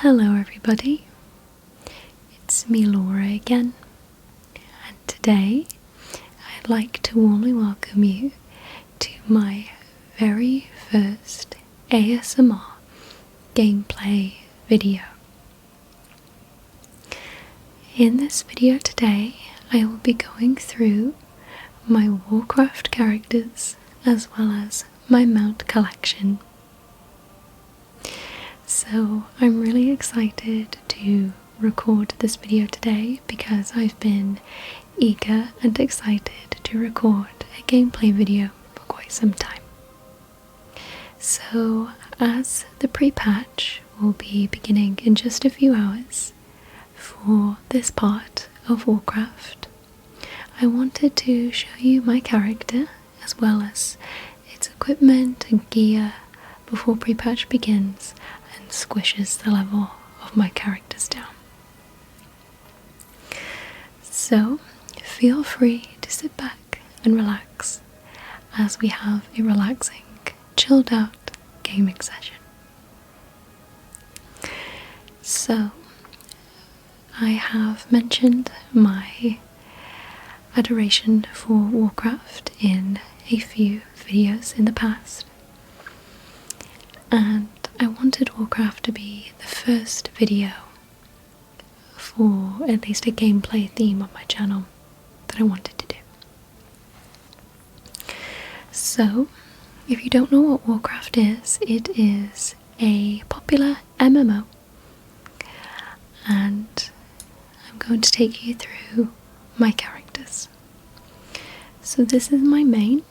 Hello everybody, it's me Laura again, and today I'd like to warmly welcome you to my very first ASMR gameplay video. In this video today I will be going through my Warcraft characters as well as my mount collection. So I'm really excited to record this video today because I've been eager and excited to record a gameplay video for quite some time. So as the pre-patch will be beginning in just a few hours for this part of Warcraft, I wanted to show you my character as well as its equipment and gear before pre-patch begins and squishes the level of my characters down. So feel free to sit back and relax as we have a relaxing, chilled out gaming session. So I have mentioned my adoration for Warcraft in a few videos in the past, and I wanted Warcraft to be the first video for at least a gameplay theme on my channel that I wanted to do. So, if you don't know what Warcraft is, it is a popular MMO, and I'm going to take you through my characters. So this is my main.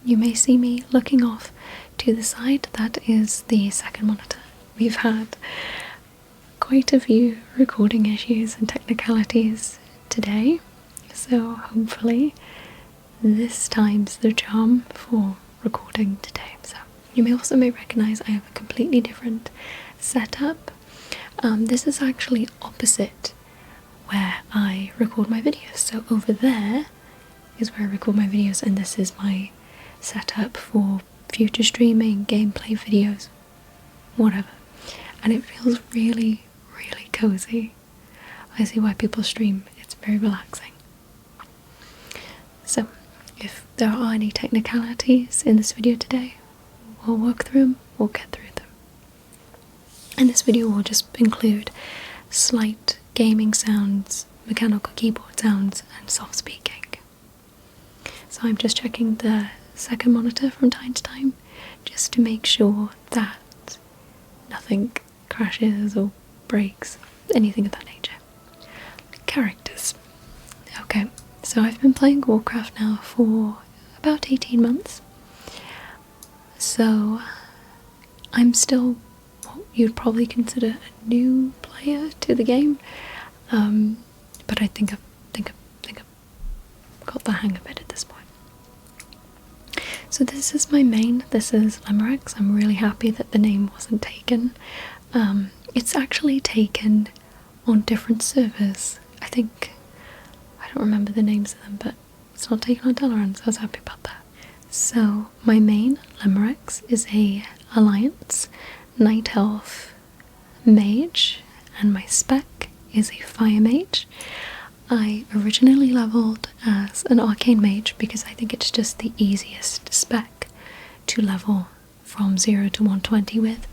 You may see me looking off to the side. That is the second monitor. We've had quite a few recording issues and technicalities today, so hopefully this time's the charm for recording today. So you may recognize I have a completely different setup. This is actually opposite where I record my videos. So over there is where I record my videos, and this is my setup for future streaming, gameplay videos, whatever. And it feels really, really cozy. I see why people stream. It's very relaxing. So if there are any technicalities in this video today, we'll work through them, we'll get through them. And this video will just include slight gaming sounds, mechanical keyboard sounds, and soft speaking. So I'm just checking the second monitor from time to time just to make sure that nothing crashes or breaks, anything of that nature. Characters. Okay, so I've been playing Warcraft now for about 18 months. So I'm still what you'd probably consider a new player to the game, but I think I've got the hang of it at this point. So this is my main. This is Limericks. I'm really happy that the name wasn't taken. It's actually taken on different servers. I don't remember the names of them, but it's not taken on Dalaran, so I was happy about that. So my main Limericks is a Alliance Night Elf mage, and my spec is a Fire Mage. I originally leveled as an Arcane Mage because I think it's just the easiest spec to level from 0 to 120 with,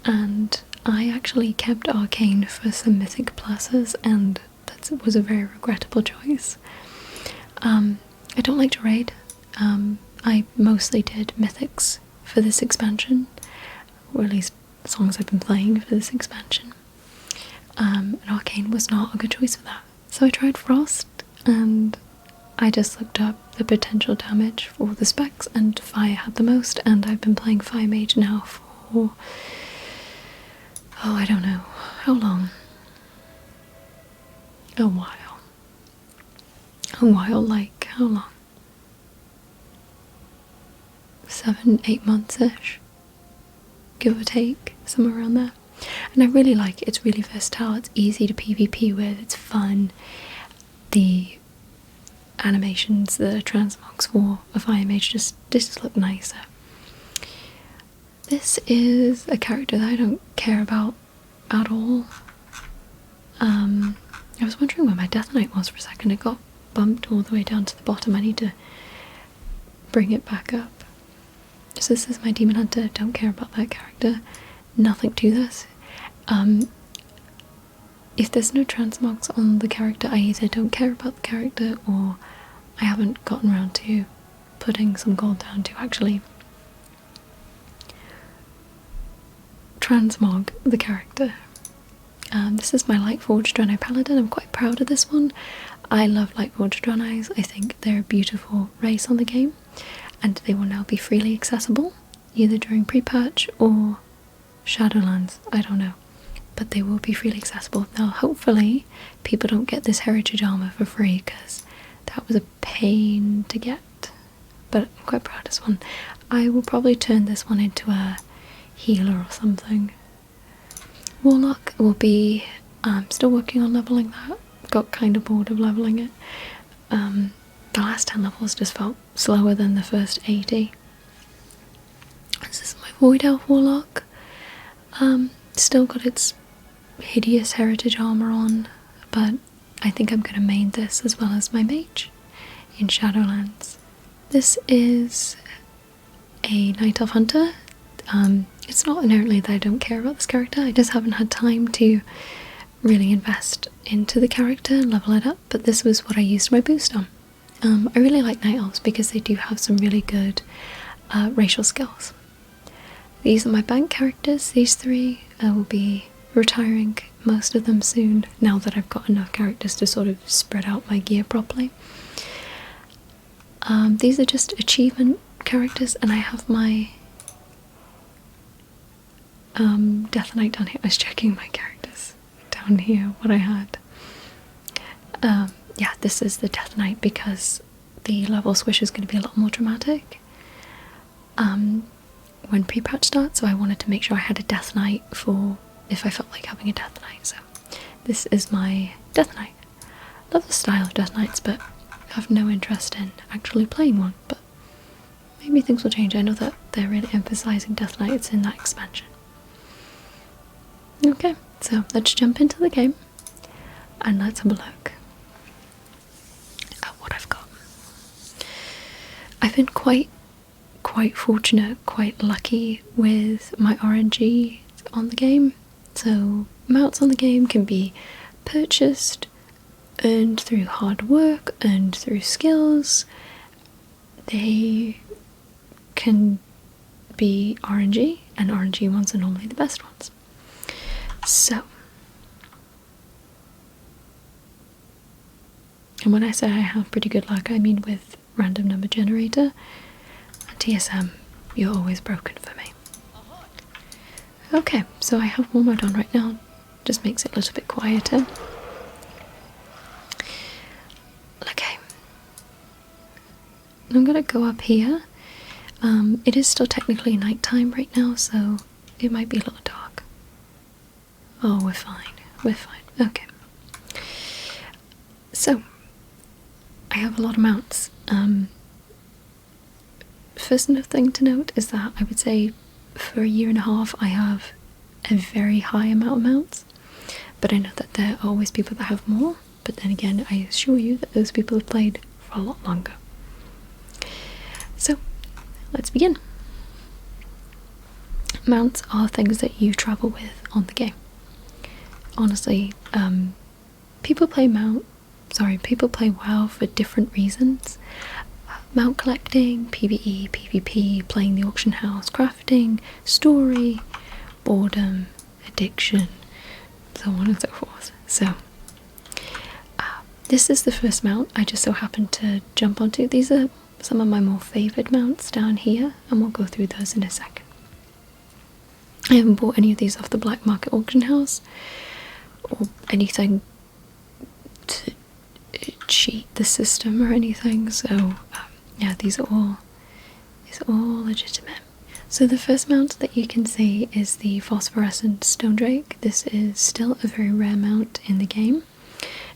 and I actually kept Arcane for some Mythic pluses, and that was a very regrettable choice. I don't like to raid. I mostly did Mythics for this expansion, or at least as long as I've been playing for this expansion, and Arcane was not a good choice for that. So I tried Frost, and I just looked up the potential damage for the specs, and Fire had the most, and I've been playing Fire Mage now for, I don't know, how long? A while. Like, how long? 7-8 months-ish, give or take, somewhere around there. And I really like it. It's really versatile, it's easy to PvP with, it's fun. The animations, the transmogs for a Fire Mage just look nicer. This is a character that I don't care about at all. I was wondering where my Death Knight was for a second. It got bumped all the way down to the bottom. I need to bring it back up. So this is my Demon Hunter. Don't care about that character. Nothing to this. If there's no transmogs on the character, I either don't care about the character or I haven't gotten around to putting some gold down to actually transmog the character. This is my Lightforged Draenei Paladin. I'm quite proud of this one. I love Lightforged Draeneis. I think they're a beautiful race on the game, and they will now be freely accessible, either during pre-patch or Shadowlands, I don't know. But they will be freely accessible. Now hopefully people don't get this heritage armor for free, because that was a pain to get. But I'm quite proud of this one. I will probably turn this one into a healer or something. Warlock will be still working on leveling that. Got kind of bored of leveling it. The last 10 levels just felt slower than the first 80. This is my Void Elf Warlock. Still got its hideous heritage armor on, but I think I'm going to main this as well as my mage in Shadowlands. This is a Night Elf Hunter. It's not inherently that I don't care about this character, I just haven't had time to really invest into the character and level it up, but this was what I used my boost on. I really like Night Elves because they do have some really good racial skills. These are my bank characters. These three I will be retiring most of them soon, now that I've got enough characters to sort of spread out my gear properly. These are just achievement characters, and I have my Death Knight down here. I was checking my characters down here, what I had. Yeah, this is the Death Knight because the level swish is going to be a lot more dramatic when pre-patch starts, so I wanted to make sure I had a Death Knight for if I felt like having a Death Knight. So this is my Death Knight. Love the style of Death Knights, but have no interest in actually playing one, but maybe things will change. I know that they're really emphasizing Death Knights in that expansion. Okay, so let's jump into the game and let's have a look at what I've got. I've been quite fortunate, quite lucky with my RNG on the game. So mounts on the game can be purchased, earned through hard work, earned through skills. They can be RNG, and RNG ones are normally the best ones. So, and when I say I have pretty good luck, I mean with random number generator and TSM, you're always broken for me. Okay, so I have war mode on right now, just makes it a little bit quieter. Okay, I'm gonna go up here. It is still technically nighttime right now, so it might be a little dark. Oh, we're fine. We're fine. Okay. So, I have a lot of mounts. First thing to note is that I would say for a year and a half I have a very high amount of mounts, but I know that there are always people that have more, but then again I assure you that those people have played for a lot longer. So, let's begin. Mounts are things that you travel with on the game. Honestly, people play WoW for different reasons. Mount collecting, PvE, PvP, playing the auction house, crafting, story, boredom, addiction, so on and so forth. So, this is the first mount I just so happened to jump onto. These are some of my more favoured mounts down here, and we'll go through those in a second. I haven't bought any of these off the black market auction house or anything to cheat the system or anything, so yeah, these are all legitimate. So the first mount that you can see is the phosphorescent stone drake. This is still a very rare mount in the game,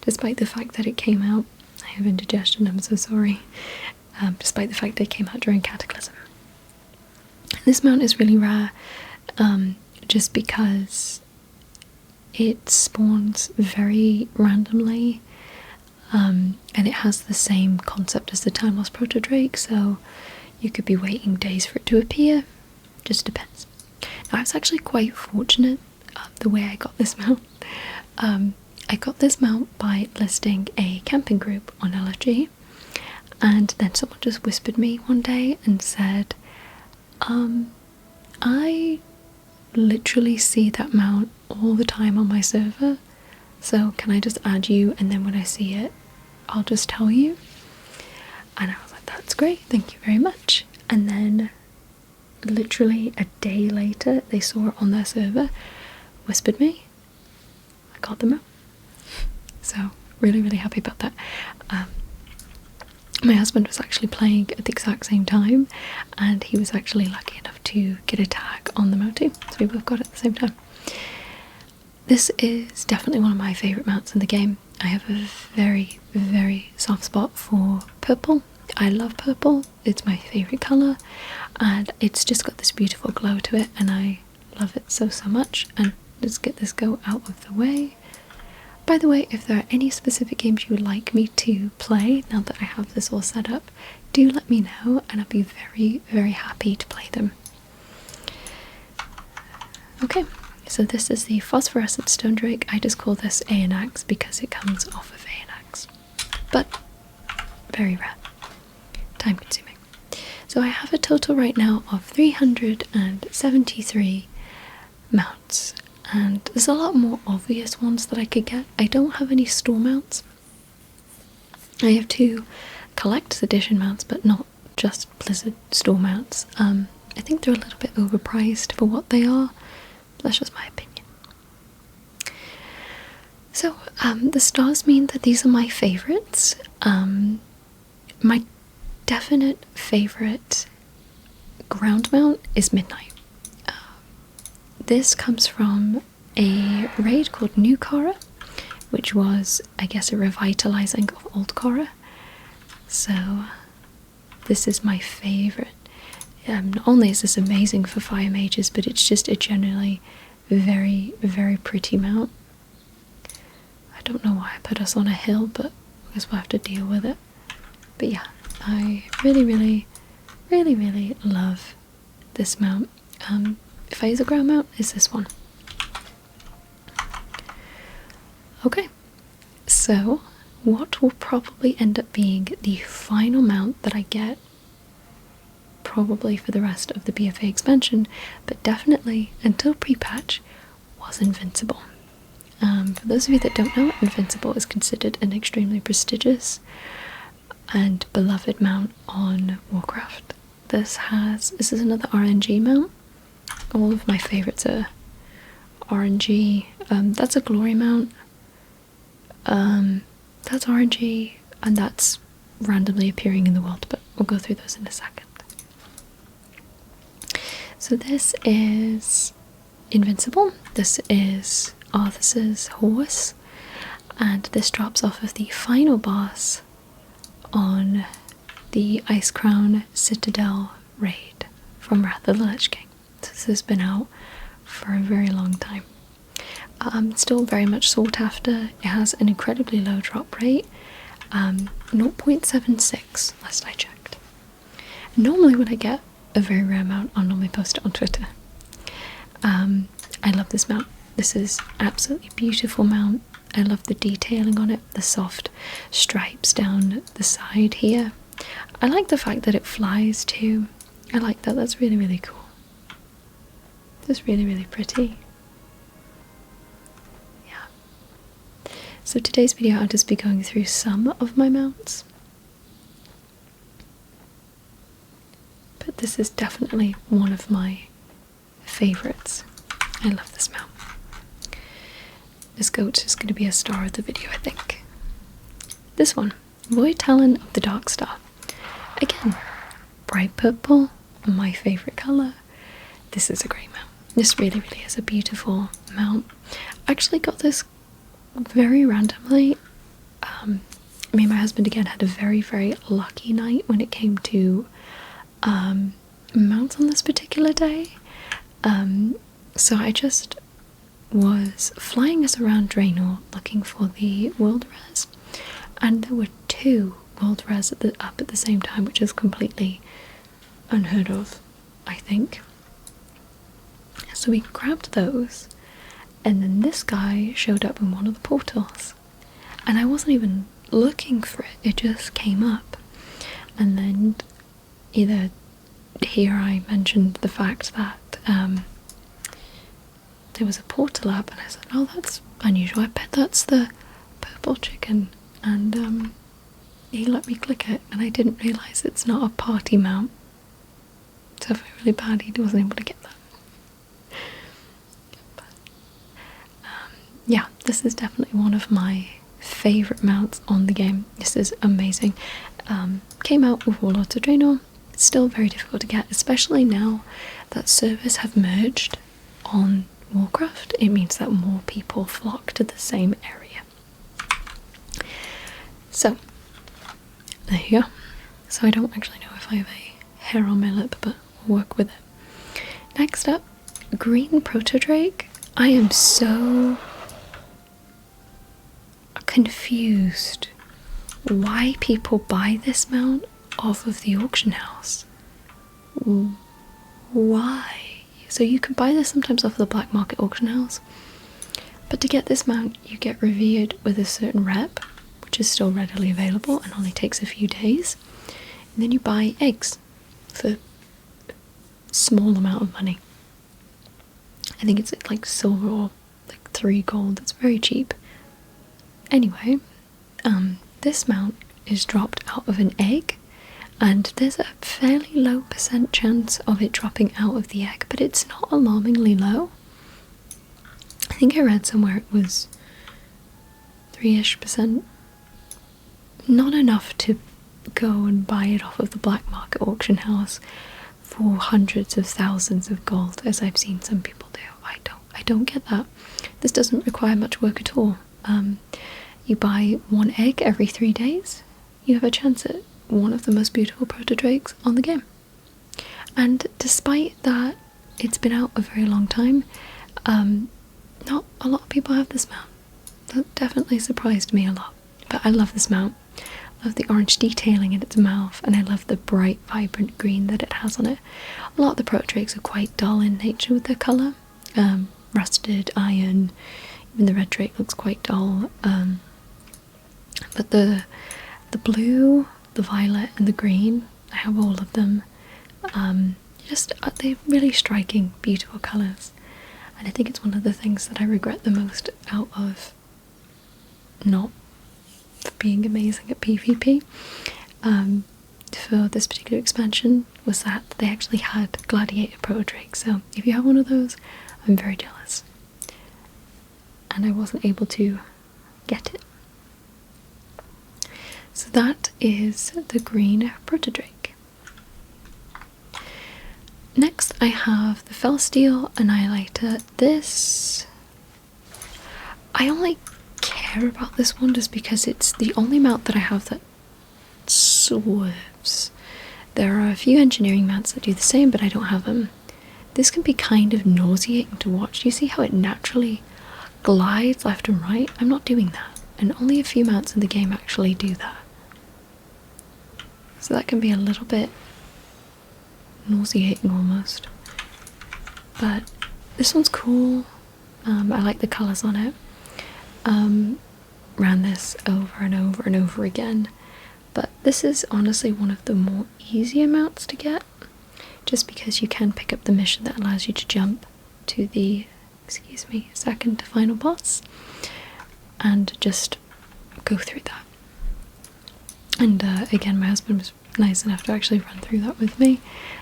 despite the fact that it came out, I have indigestion, I'm so sorry, despite the fact that it came out during Cataclysm. This mount is really rare, just because it spawns very randomly, and it has the same concept as the Time Lost Proto-Drake, so you could be waiting days for it to appear. Just depends. Now, I was actually quite fortunate the way I got this mount. I got this mount by listing a camping group on LFG, and then someone just whispered me one day and said, I literally see that mount all the time on my server, so can I just add you, and then when I see it I'll just tell you? And I was like, that's great, thank you very much. And then literally a day later they saw it on their server, whispered me, I got them out. So really, really happy about that. My husband was actually playing at the exact same time, and he was actually lucky enough to get a tag on the mount too, so we both got it at the same time. This is definitely one of my favourite mounts in the game. I have a very, very soft spot for purple. I love purple, it's my favourite colour, and it's just got this beautiful glow to it, and I love it so much. And let's get this go out of the way. By the way, if there are any specific games you would like me to play now that I have this all set up, do let me know and I'll be very, very happy to play them. Okay, so this is the Phosphorescent Stone Drake. I just call this Anax because it comes off of Anax, but very rare, time consuming. So I have a total right now of 373 mounts. And there's a lot more obvious ones that I could get. I don't have any store mounts. I have 2 collector's edition mounts, but not just Blizzard store mounts. I think they're a little bit overpriced for what they are. That's just my opinion. So the stars mean that these are my favourites. My definite favourite ground mount is Midnight. This comes from a raid called New Korra, which was, I guess, a revitalizing of Old Korra. So this is my favourite. Not only is this amazing for fire mages, but it's just a generally very, very pretty mount. I don't know why I put us on a hill, but I guess we'll have to deal with it. But yeah, I really, really, really, really love this mount. If I use a ground mount, is this one. Okay, so what will probably end up being the final mount that I get, probably for the rest of the BFA expansion, but definitely until pre-patch, was Invincible. For those of you that don't know, Invincible is considered an extremely prestigious and beloved mount on Warcraft. This is another RNG mount. All of my favourites are RNG. That's a glory mount. That's RNG, and that's randomly appearing in the world, but we'll go through those in a second. So this is Invincible. This is Arthas's horse, and this drops off of the final boss on the Ice Crown Citadel raid from Wrath of the Lich King. This has been out for a very long time. Still very much sought after. It has an incredibly low drop rate, 0.76 last I checked. Normally when I get a very rare mount, I'll normally post it on Twitter. I love this mount. This is absolutely beautiful mount. I love the detailing on it, the soft stripes down the side here. I like the fact that it flies too. I like that, that's really, really cool. Just really, really pretty. Yeah. So today's video I'll just be going through some of my mounts. But this is definitely one of my favourites. I love this mount. This goat's just going to be a star of the video, I think. This one, Void Talon of the Dark Star. Again, bright purple, my favourite colour. This is a great mount. This really, really is a beautiful mount. I actually got this very randomly. Me and my husband again had a very, very lucky night when it came to mounts on this particular day. So I just was flying us around Draenor looking for the world res, and there were 2 world res up at the same time, which is completely unheard of, I think. So we grabbed those, and then this guy showed up in one of the portals, and I wasn't even looking for it, it just came up. And then either here I mentioned the fact that there was a portal up, and I said, oh, that's unusual, I bet that's the purple chicken, and he let me click it, and I didn't realise it's not a party mount, so I felt really bad he wasn't able to get that. But, yeah, this is definitely one of my favourite mounts on the game. This is amazing. Came out with Warlords of Draenor. It's still very difficult to get, especially now that servers have merged on Warcraft. It means that more people flock to the same area. So, there you go. So I don't actually know if I have a hair on my lip, but we'll work with it. Next up, Green Protodrake. I am so confused why people buy this mount off of the auction house. Why? So you can buy this sometimes off of the black market auction house, but to get this mount you get revered with a certain rep, which is still readily available and only takes a few days, and then you buy eggs for a small amount of money. I think it's like silver or like 3 gold. It's very cheap. Anyway, this mount is dropped out of an egg, and there's a fairly low % chance of it dropping out of the egg, but it's not alarmingly low. I think I read somewhere it was 3-ish%. Not enough to go and buy it off of the black market auction house for hundreds of thousands of gold, as I've seen some people do. I don't get that. This doesn't require much work at all. You buy 1 egg every 3 days, you have a chance at one of the most beautiful protodrakes on the game. And despite that it's been out a very long time, not a lot of people have this mount. That definitely surprised me a lot. But I love this mount. I love the orange detailing in its mouth, and I love the bright, vibrant green that it has on it. A lot of the protodrakes are quite dull in nature with their colour. Rusted, iron, even the red drake looks quite dull. But the blue, the violet and the green, I have all of them. They're really striking, beautiful colours. And I think it's one of the things that I regret the most out of not being amazing at PvP for this particular expansion, was that they actually had gladiator protodrake. So if you have one of those, I'm very jealous. And I wasn't able to get it. So that is the green protodrake. Next I have the Felsteel Annihilator. This, I only care about this one just because it's the only mount that I have that swerves. There are a few engineering mounts that do the same, but I don't have them. This can be kind of nauseating to watch. You see how it naturally glides left and right? I'm not doing that, and only a few mounts in the game actually do that. So that can be a little bit nauseating almost. But this one's cool. I like the colours on it. Ran this over and over and over again. But this is honestly one of the more easier mounts to get, just because you can pick up the mission that allows you to jump to the, second to final boss, and just go through that. And again, my husband was nice enough to actually run through that with me,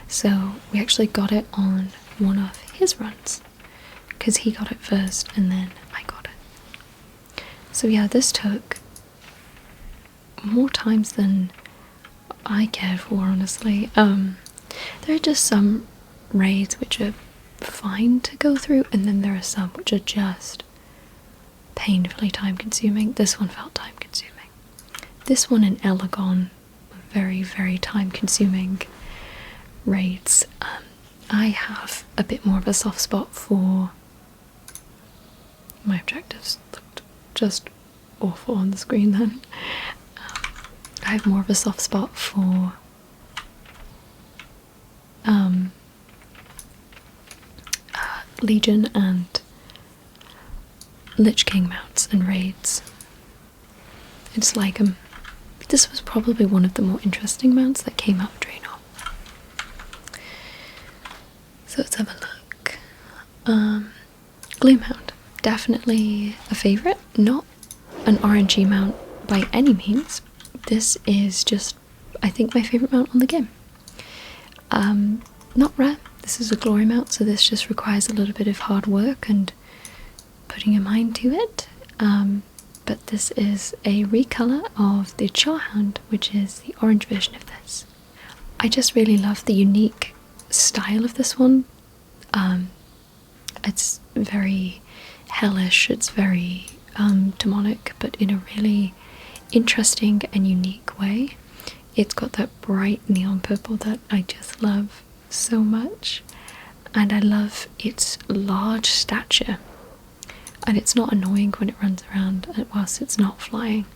so we actually got it on one of his runs, because he got it first and then I got it. So yeah, this took more times than I cared for, honestly. There are just some raids which are fine to go through, and then there are some which are just painfully time consuming. This one felt time consuming. This one and Elgon were very, very time consuming raids. I have a bit more of a soft spot for my objectives looked just awful on the screen then. I have more of a soft spot for Legion and Lich King mounts and raids. I just like them. This was probably one of the more interesting mounts that came out of Draenor. So let's have a look. Gloomhound, definitely a favourite. Not an RNG mount by any means. This is just, I think, my favourite mount on the game. Not rare. This is a glory mount, so this just requires a little bit of hard work and putting your mind to it. But this is a recolor of the Charhound, which is the orange version of this. I just really love the unique style of this one. It's very hellish, it's very demonic, but in a really interesting and unique way. It's got that bright neon purple that I just love so much, and I love its large stature, and it's not annoying when it runs around whilst it's not flying.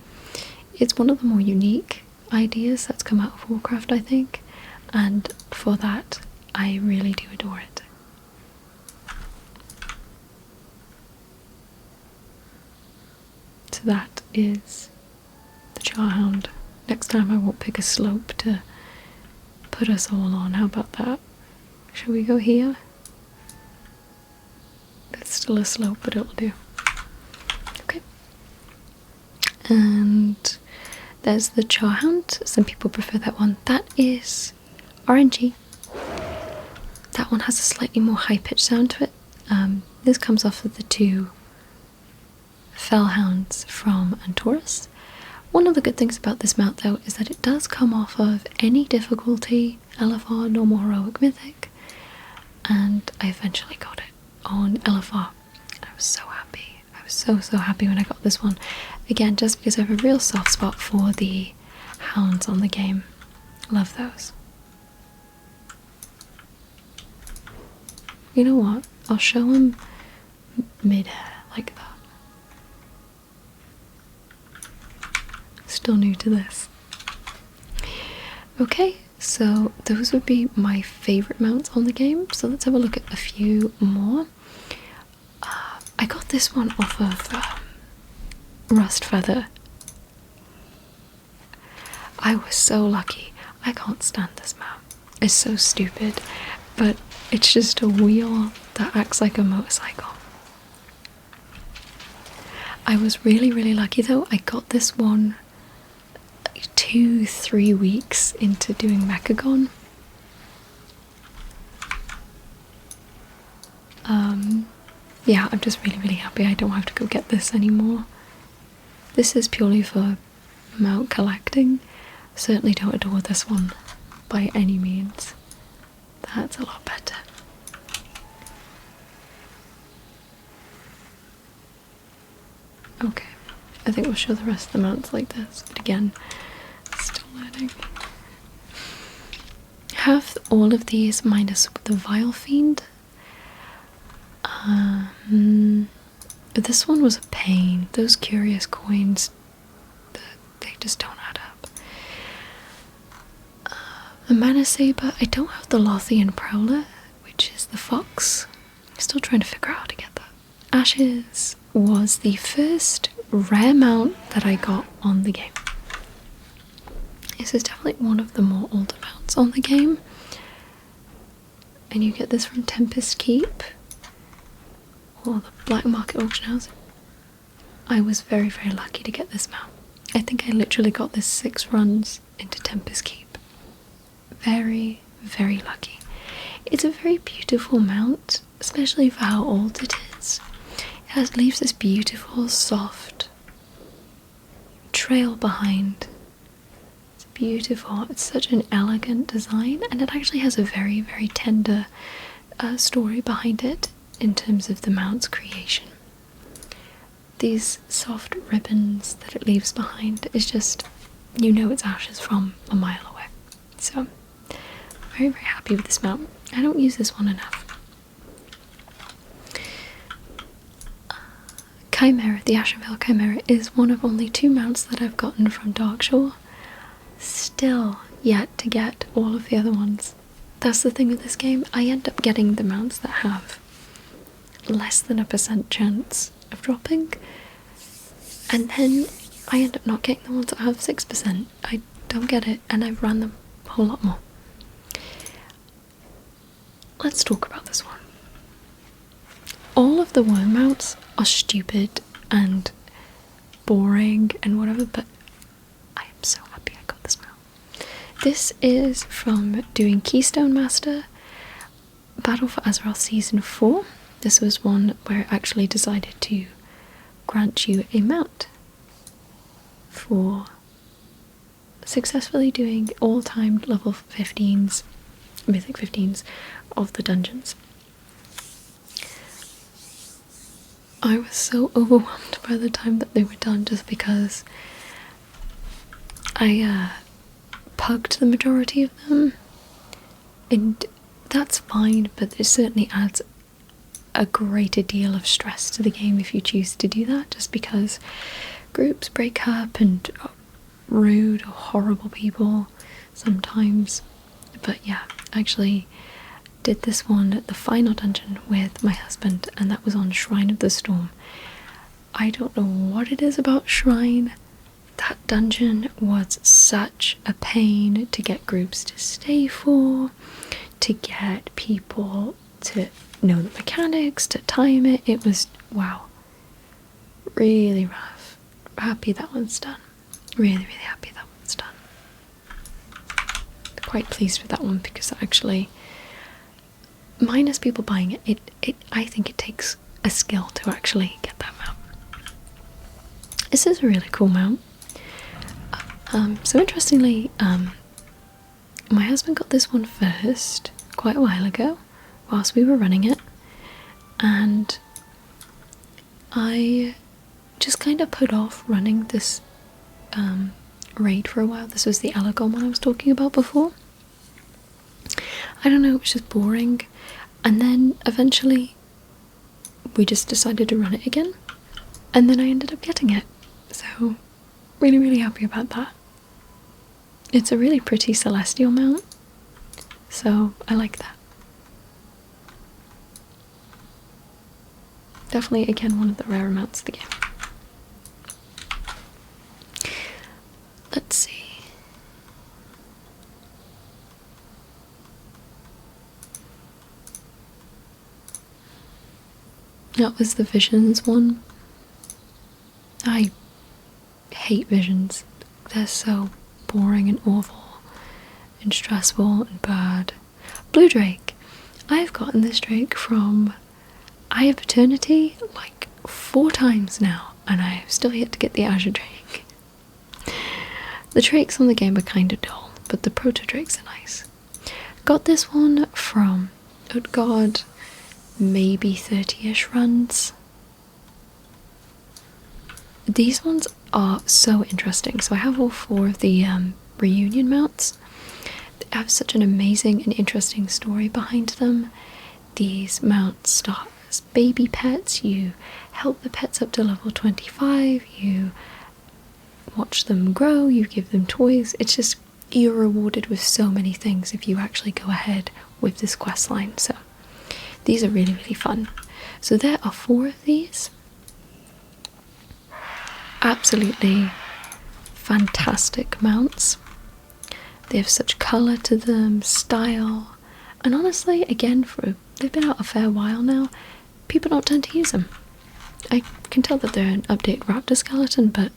It's one of the more unique ideas that's come out of Warcraft, I think, and for that I really do adore it. So that is the Charhound. Next time I won't pick a slope to put us all on. How about that? Shall we go here? That's still a slope, but it'll do. Okay. And there's the Charhound. Some people prefer that one. That is RNG. That one has a slightly more high-pitched sound to it. This comes off of the two Fellhounds from Antorus. One of the good things about this mount though is that it does come off of any difficulty, LFR, normal, heroic, mythic, and I eventually got it on LFR. I was so happy. I was so happy when I got this one. Again, just because I have a real soft spot for the hounds on the game. Love those. You know what? I'll show them mid-air like that. Still new to this. Okay, so those would be my favourite mounts on the game. So let's have a look at a few more. I got this one off of Rust Feather. I was so lucky. I can't stand this mount. It's so stupid, but it's just a wheel that acts like a motorcycle. I was really lucky though. I got this one 2-3 weeks into doing Mechagon. Yeah, I'm just really happy I don't have to go get this anymore. This is purely for mount collecting. Certainly don't adore this one by any means. That's a lot better. Okay, I think we'll show the rest of the mounts like this, but again, still learning. Have all of these minus the Vile Fiend. This one was a pain. Those curious coins, they just don't add up. A Mana Saber. I don't have the Lothian Prowler, which is the fox. I'm still trying to figure out how to get that. Ashes was the first rare mount that I got on the game. This is definitely one of the more older mounts on the game. And you get this from Tempest Keep or the Black Market Auction House. I was very lucky to get this mount. I think I literally got this 6 runs into Tempest Keep. Very lucky. It's a very beautiful mount, especially for how old it is. It leaves this beautiful, soft trail behind. It's beautiful. It's such an elegant design, and it actually has a very tender story behind it in terms of the mount's creation. These soft ribbons that it leaves behind is just, you know, it's Ashes from a mile away. So, very happy with this mount. I don't use this one enough. Chimera, the Ashenvale Chimera, is one of only 2 mounts that I've gotten from Darkshore. Still yet to get all of the other ones. That's the thing with this game, I end up getting the mounts that have less than a % chance of dropping, and then I end up not getting the ones that have 6%. I don't get it, and I've run them a whole lot more. Let's talk about this one. All of the worm mounts are stupid and boring and whatever, but I am so happy I got this mount. This is from doing Keystone Master, Battle for Azeroth Season 4. This was one where it actually decided to grant you a mount for successfully doing all-time level 15s, mythic 15s of the dungeons. I was so overwhelmed by the time that they were done, just because I pugged the majority of them, and that's fine, but it certainly adds a greater deal of stress to the game if you choose to do that, just because groups break up and are rude or horrible people sometimes. But yeah, actually did this one at the final dungeon with my husband, and that was on Shrine of the Storm. I don't know what it is about Shrine. That dungeon was such a pain to get groups to stay for, to get people to know the mechanics, to time it. It was, wow, really rough. Happy that one's done. Really, really happy that one's done. Quite pleased with that one, because actually, minus people buying it, I think it takes a skill to actually get that mount. This is a really cool mount. So interestingly, my husband got this one first quite a while ago whilst we were running it, and I just kind of put off running this raid for a while. This was the Alagon one I was talking about before. I don't know, it was just boring, and then eventually we just decided to run it again, and then I ended up getting it, so really, really happy about that. It's a really pretty celestial mount, so I like that. Definitely, again, one of the rarer mounts of the game. Let's see. That was the Visions one. I hate Visions. They're so boring and awful and stressful and bad. Blue Drake. I've gotten this Drake from Eye of Eternity like 4 times now, and I have still yet to get the Azure Drake. The Drakes on the game are kind of dull, but the Proto Drakes are nice. Got this one from, oh god, maybe 30-ish runs. These ones are so interesting. So I have all 4 of the reunion mounts. They have such an amazing and interesting story behind them. These mounts start as baby pets. You help the pets up to level 25. You watch them grow. You give them toys. It's just, you're rewarded with so many things if you actually go ahead with this quest line. So these are really, really fun. So there are 4 of these. Absolutely fantastic mounts. They have such colour to them, style, and honestly, again, they've been out a fair while now, people don't tend to use them. I can tell that they're an updated raptor skeleton, but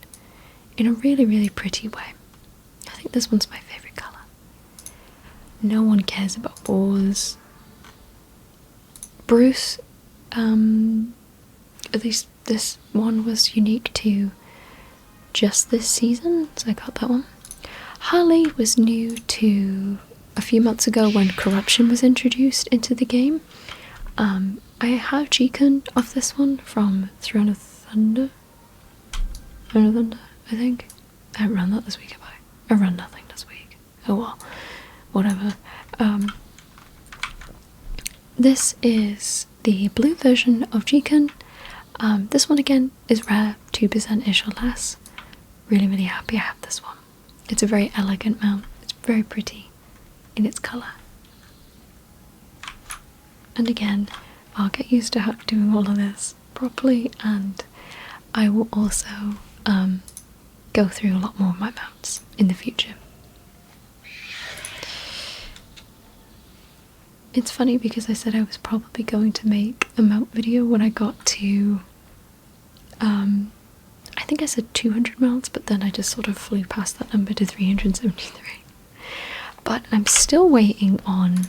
in a really, really pretty way. I think this one's my favourite colour. No one cares about boars. Bruce, at least this one was unique to just this season, so I got that one. Harley was new to a few months ago when corruption was introduced into the game. I have G-Con off this one from Throne of Thunder, I think. I haven't run that this week, have I? I run nothing this week. Oh well, whatever. This is the blue version of G-Con. This one again is rare, 2%-ish or less. Really, really happy I have this one. It's a very elegant mount. It's very pretty in its colour. And again, I'll get used to doing all of this properly, and I will also go through a lot more of my mounts in the future. It's funny because I said I was probably going to make a mount video when I got to, I think I said 200 mounts, but then I just sort of flew past that number to 373. But I'm still waiting on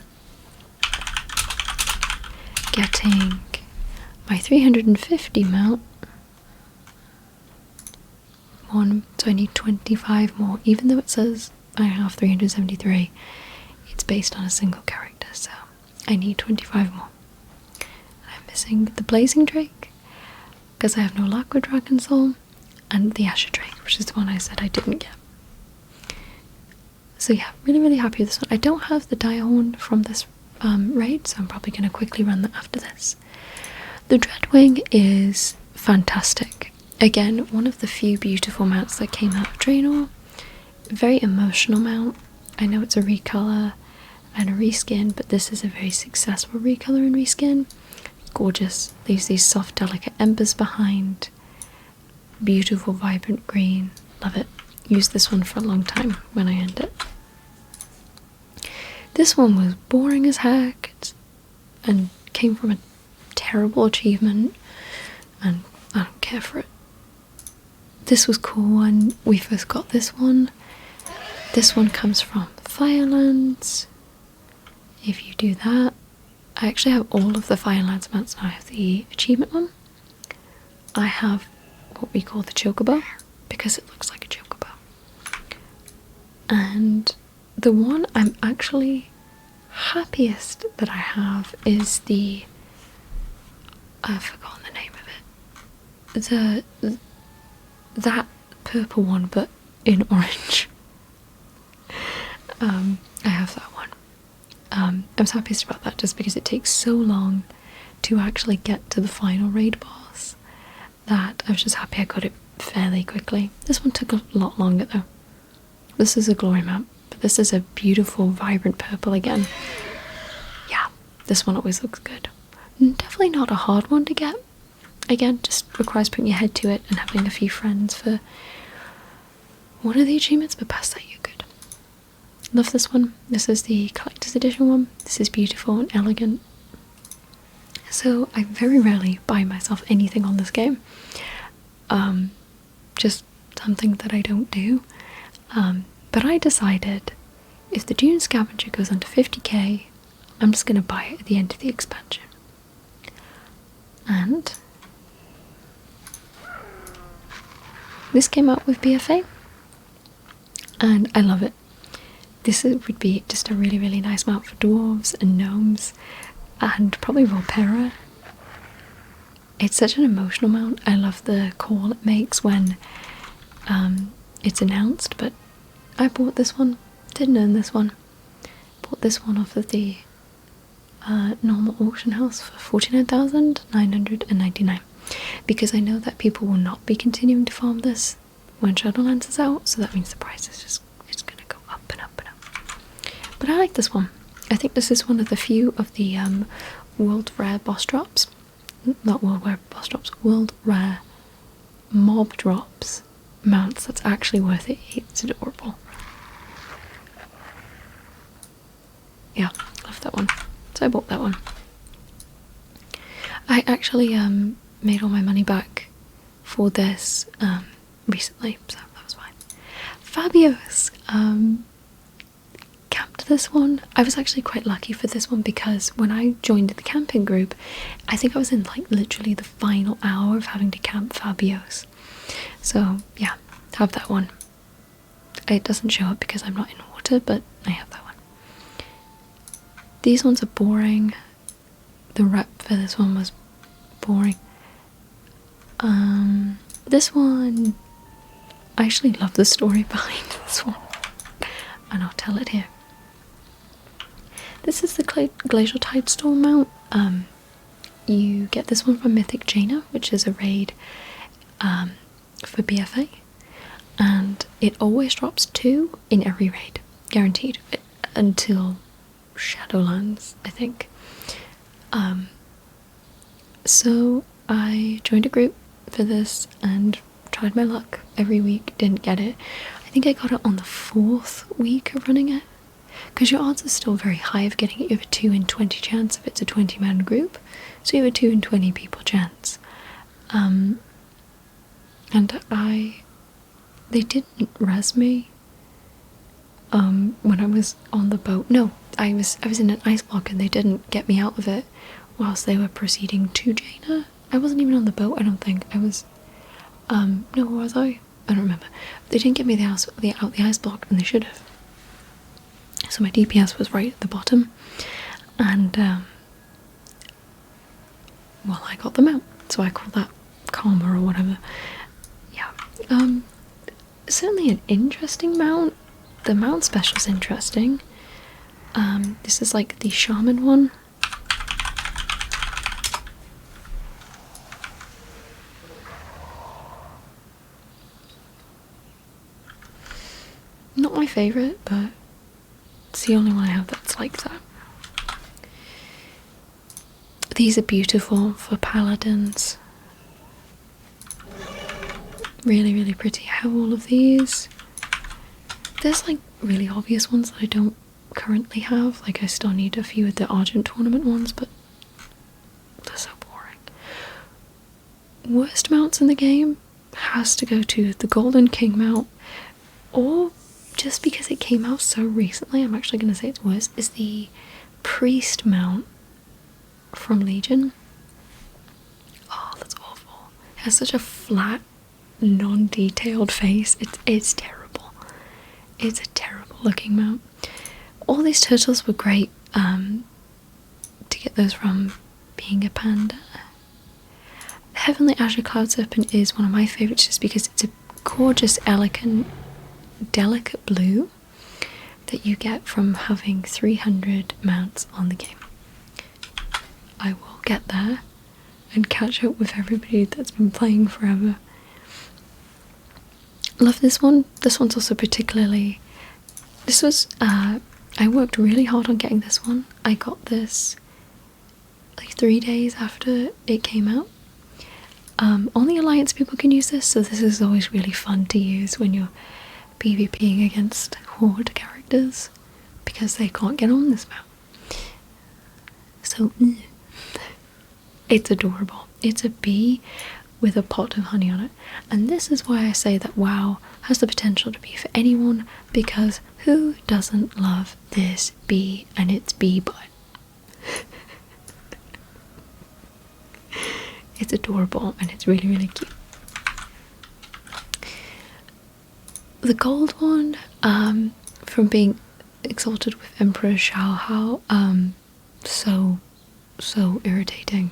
getting my 350 mount one, so I need 25 more. Even though it says I have 373, it's based on a single character, so I need 25 more. I'm missing the Blazing Drake because I have no luck with Dragon Soul, and the Asher Drake, which is the one I said I didn't get. So yeah, really, really happy with this one. I don't have the Direhorn from this raid, so I'm probably going to quickly run that after this. The Dreadwing is fantastic. Again, one of the few beautiful mounts that came out of Draenor. Very emotional mount. I know it's a recolor and a reskin, but this is a very successful recolor and reskin. Gorgeous. Leaves these soft, delicate embers behind. Beautiful, vibrant green. Love it. Used this one for a long time when I earned it. This one was boring as heck and came from a terrible achievement, and I don't care for it. This was cool when we first got this one. This one comes from Firelands. If you do that, I actually have all of the Firelands mounts now. I have the achievement one. I have what we call the Chocobo, because it looks like a Chocobo. And the one I'm actually happiest that I have is the, I've forgotten the name of it, that purple one but in orange. I have that one. I'm happiest about that just because it takes so long to actually get to the final raid boss that I was just happy I got it fairly quickly. This one took a lot longer though. This is a glory map, but this is a beautiful, vibrant purple again. Yeah, this one always looks good. Definitely not a hard one to get. Again, just requires putting your head to it and having a few friends for one of the achievements, but past that you're good. Love this one. This is the collector's edition one. This is beautiful and elegant. So I very rarely buy myself anything on this game. Just something that I don't do. But I decided if the Dune Scavenger goes under 50k, I'm just going to buy it at the end of the expansion. And this came out with BFA, and I love it. This would be just a really, really nice mount for dwarves and gnomes, and probably Volpera. It's such an emotional mount. I love the call it makes when it's announced, but I bought this one, didn't earn this one. Bought this one off of the normal auction house for 49,999 because I know that people will not be continuing to farm this when Shadowlands is out, so that means the price is just, it's gonna go up and up and up. But I like this one. I think this is one of the few of the world rare boss drops, not world rare boss drops, world rare mob drops mounts that's actually worth it. It's adorable. Yeah, love that one. So I bought that one. I actually made all my money back for this recently, so that was fine. Fabios camped this one. I was actually quite lucky for this one because when I joined the camping group, I think I was in like literally the final hour of having to camp Fabios. So yeah, have that one. It doesn't show up because I'm not in water, but I have that one. These ones are boring. The rep for this one was boring. This one, I actually love the story behind this one, and I'll tell it here. This is the Glacial Tidestorm mount. you get this one from Mythic Jaina, which is a raid for BFA, and it always drops 2 in every raid, guaranteed, until Shadowlands, I think. So I joined a group for this and tried my luck every week, didn't get it. I think I got it on the 4th week of running it, because your odds are still very high of getting it. You have a 2 in 20 chance if it's a 20-man group, so you have a 2 in 20 people chance. And they didn't res me when I was on the boat. No, I was in an ice block and they didn't get me out of it whilst they were proceeding to Jaina. I wasn't even on the boat, I don't think. I was, no, where was I? I don't remember. They didn't get me out the ice block, and they should have. So my DPS was right at the bottom, and well, I got them out, so I call that karma or whatever. Yeah, certainly an interesting mount. The mount special's interesting. This is like the shaman one. Not my favourite, but it's the only one I have that's like that. These are beautiful for paladins. Really, really pretty. I have all of these. There's like really obvious ones that I don't currently have. Like I still need a few of the Argent tournament ones, but they're so boring. Worst mounts in the game has to go to the Golden King mount, or just because it came out so recently, I'm actually going to say it's worse, is the Priest mount from Legion. Oh, that's awful. It has such a flat, non-detailed face. It's terrible. It's a terrible looking mount. All these turtles were great to get those from being a panda. The Heavenly Azure Cloud Serpent is one of my favourites just because it's a gorgeous, elegant, delicate blue that you get from having 300 mounts on the game. I will get there and catch up with everybody that's been playing forever. Love this one. This one's also particularly... This was... I worked really hard on getting this one. I got this like 3 days after it came out. Only Alliance people can use this, so this is always really fun to use when you're PvPing against Horde characters, because they can't get on this map. So, it's adorable. It's a bee with a pot of honey on it, and this is why I say that WoW has the potential to be for anyone, because who doesn't love this bee and its bee butt? It's adorable and it's really, really cute. The gold one, from being exalted with Emperor Xiao Hao, so irritating.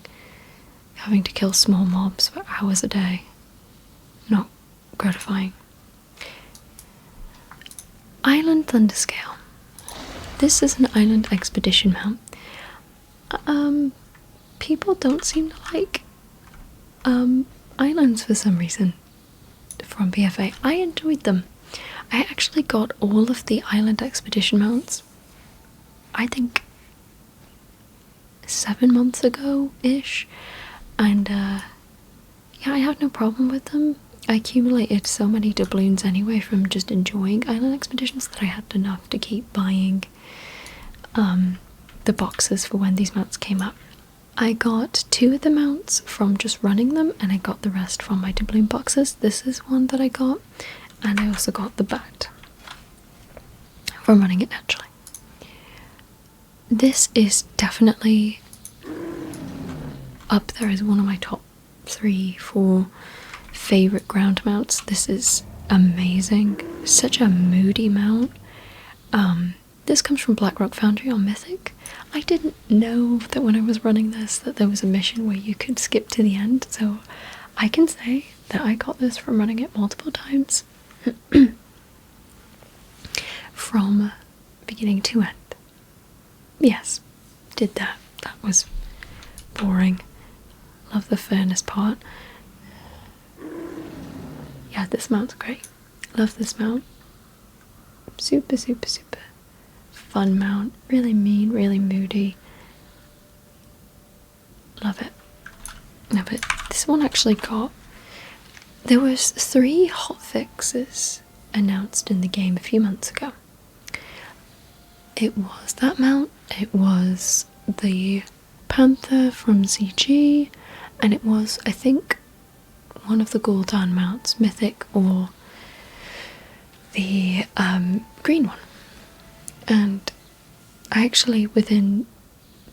Having to kill small mobs for hours a day. Not gratifying. Island Thunderscale. This is an island expedition mount. People don't seem to like islands for some reason from BFA. I enjoyed them. I actually got all of the island expedition mounts, I think 7 months ago-ish, and yeah, I have no problem with them. I accumulated so many doubloons anyway from just enjoying island expeditions that I had enough to keep buying the boxes for when these mounts came up. I got 2 of the mounts from just running them, and I got the rest from my doubloon boxes. This is one that I got, and I also got the bat from running it naturally. This is definitely up there as one of my top 3-4 favourite ground mounts. This is amazing. Such a moody mount. This comes from Blackrock Foundry on Mythic. I didn't know that when I was running this that there was a mission where you could skip to the end, so I can say that I got this from running it multiple times. From beginning to end. Yes, did that. That was boring. love the furnace part. Yeah, this mount's great. Love this mount. Super, super, super fun mount. Really mean, really moody. Love it. Love it. This one actually got... There was 3 hotfixes announced in the game a few months ago. It was that mount, it was the Panther from ZG, and it was, I think, one of the Gul'dan mounts, Mythic or the green one. And I actually, within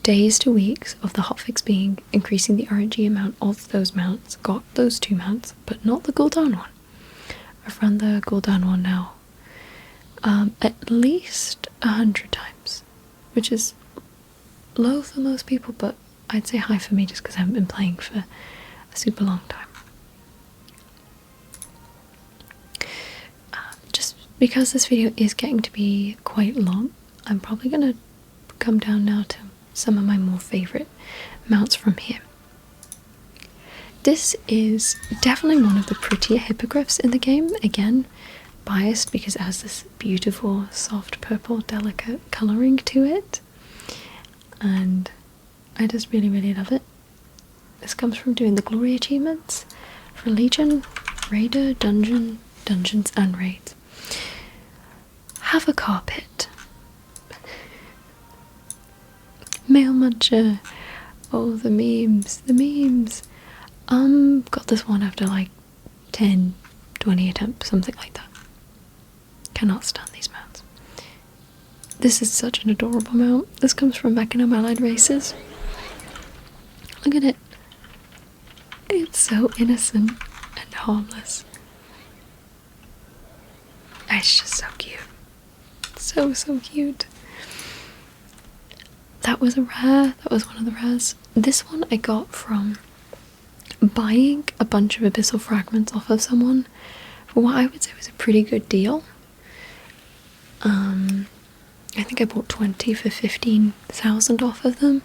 days to weeks of the hotfix being increasing the RNG amount of those mounts, got those 2 mounts, but not the Gul'dan one. I've run the Gul'dan one now at least 100 times, which is low for most people, but I'd say high for me just because I haven't been playing for a super long time. Just because this video is getting to be quite long, I'm probably going to come down now to some of my more favourite mounts from here. This is definitely one of the prettier hippogriffs in the game. Again, biased because it has this beautiful soft purple delicate colouring to it, and I just really, really love it. This comes from doing the glory achievements for Legion, Raider, Dungeons and Raids. Have a carpet. Mail muncher. Oh, the memes, the memes. Got this one after like 10, 20 attempts, something like that. Cannot stand these mounts. This is such an adorable mount. This comes from Mechanum Allied Races. Look at it. It's so innocent and harmless. It's just so cute. So, so cute. That was a rare. That was one of the rares. This one I got from buying a bunch of abyssal fragments off of someone for what I would say was a pretty good deal. I think I bought 20 for 15,000 off of them,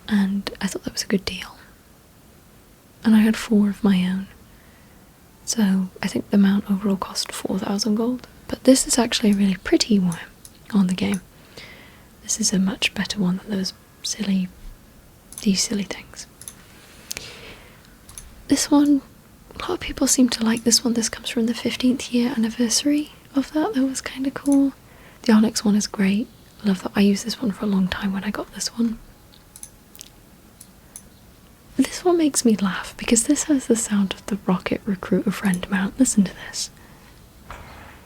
and I thought that was a good deal. And I had 4 of my own, so I think the mount overall cost 4,000 gold. But this is actually a really pretty one on the game. This is a much better one than these silly things. This one, a lot of people seem to like this one. This comes from the 15th year anniversary of that. That was kind of cool. The Onyx one is great. I love that. I used this one for a long time when I got this one. This one makes me laugh because this has the sound of the Rocket Recruiter Friend mount. Listen to this.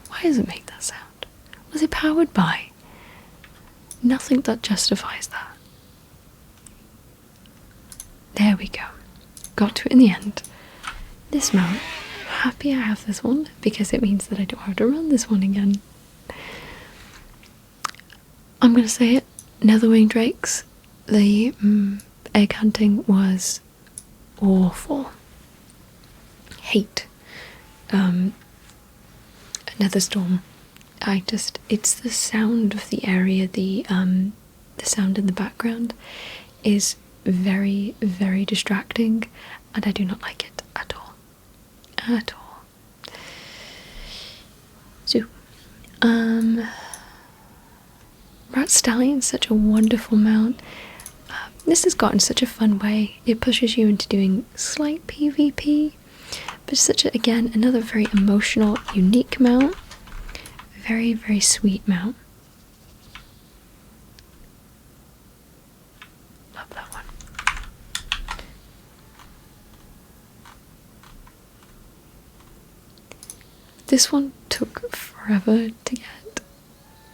Why does it make that sound? What is it powered by? Nothing that justifies that. There we go. Got to it in the end. This mount. Happy I have this one because it means that I don't have to run this one again. I'm gonna say it. Netherwing Drakes. The egg hunting was awful. Hate. Netherstorm. It's the sound of the area, the sound in the background is very, very distracting, and I do not like it at all. At all. So, Rat Stallion is such a wonderful mount. This has gotten such a fun way. It pushes you into doing slight PvP, but such a, again, another very emotional, unique mount. Very, very sweet mount. Love that one. This one took forever to get.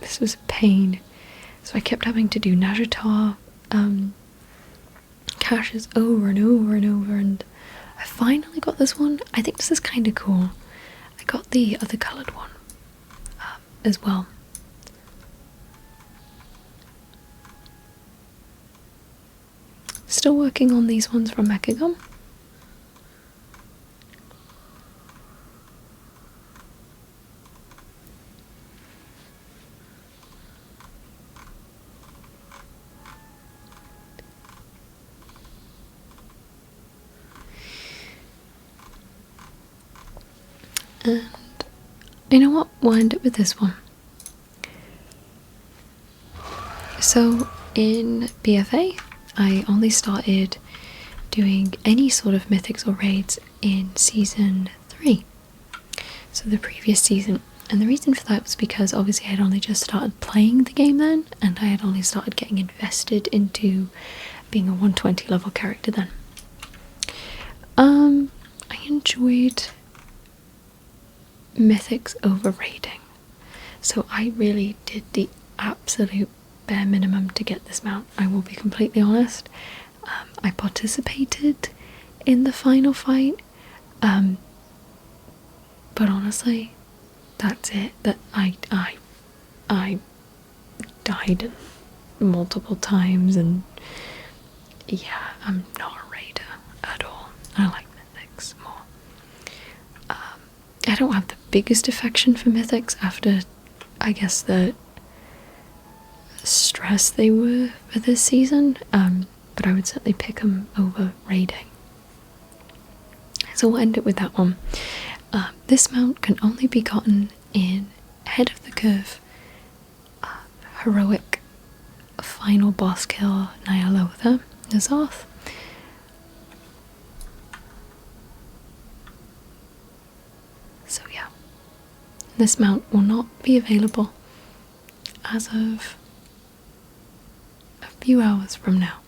This was a pain. So I kept having to do Najatar caches over and over and over, and I finally got this one. I think this is kind of cool. I got the other coloured one as well. Still working on these ones from Mechagum. And you know what? We'll end it with this one. So in BFA, I only started doing any sort of mythics or raids in season 3. So the previous season. And the reason for that was because obviously I had only just started playing the game then, and I had only started getting invested into being a 120 level character then. I enjoyed mythics over raiding, so I really did the absolute bare minimum to get this mount. I will be completely honest. I participated in the final fight, but honestly, that's it. That I died multiple times, and yeah, I'm not a raider at all. I like mythics more. I don't have the biggest affection for mythics after, I guess, the stress they were for this season, but I would certainly pick them over raiding. So we'll end it with that one. This mount can only be gotten in Head of the Curve, heroic final boss kill Nyalotha N'Zoth. So yeah, this mount will not be available as of a few hours from now.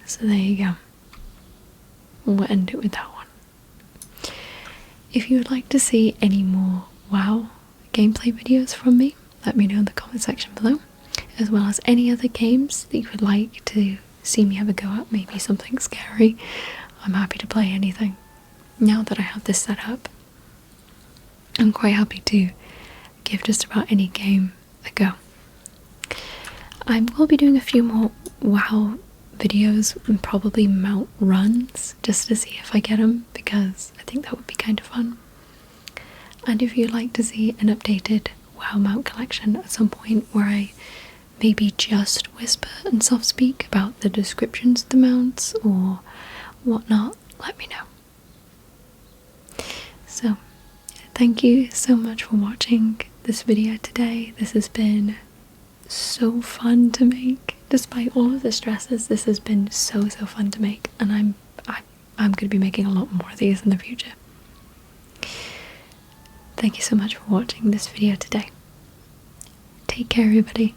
So there you go. We'll end it with that one. If you would like to see any more WoW gameplay videos from me, let me know in the comment section below, as well as any other games that you would like to see me have a go at, maybe something scary. I'm happy to play anything. Now that I have this set up, I'm quite happy to give just about any game a go. I will be doing a few more WoW videos and probably mount runs just to see if I get them, because I think that would be kind of fun. And if you'd like to see an updated WoW mount collection at some point where I maybe just whisper and soft speak about the descriptions of the mounts or whatnot, let me know. So thank you so much for watching this video today. This has been so fun to make. Despite all of the stresses, this has been so fun to make, and I'm going to be making a lot more of these in the future. Thank you so much for watching this video today. Take care, everybody.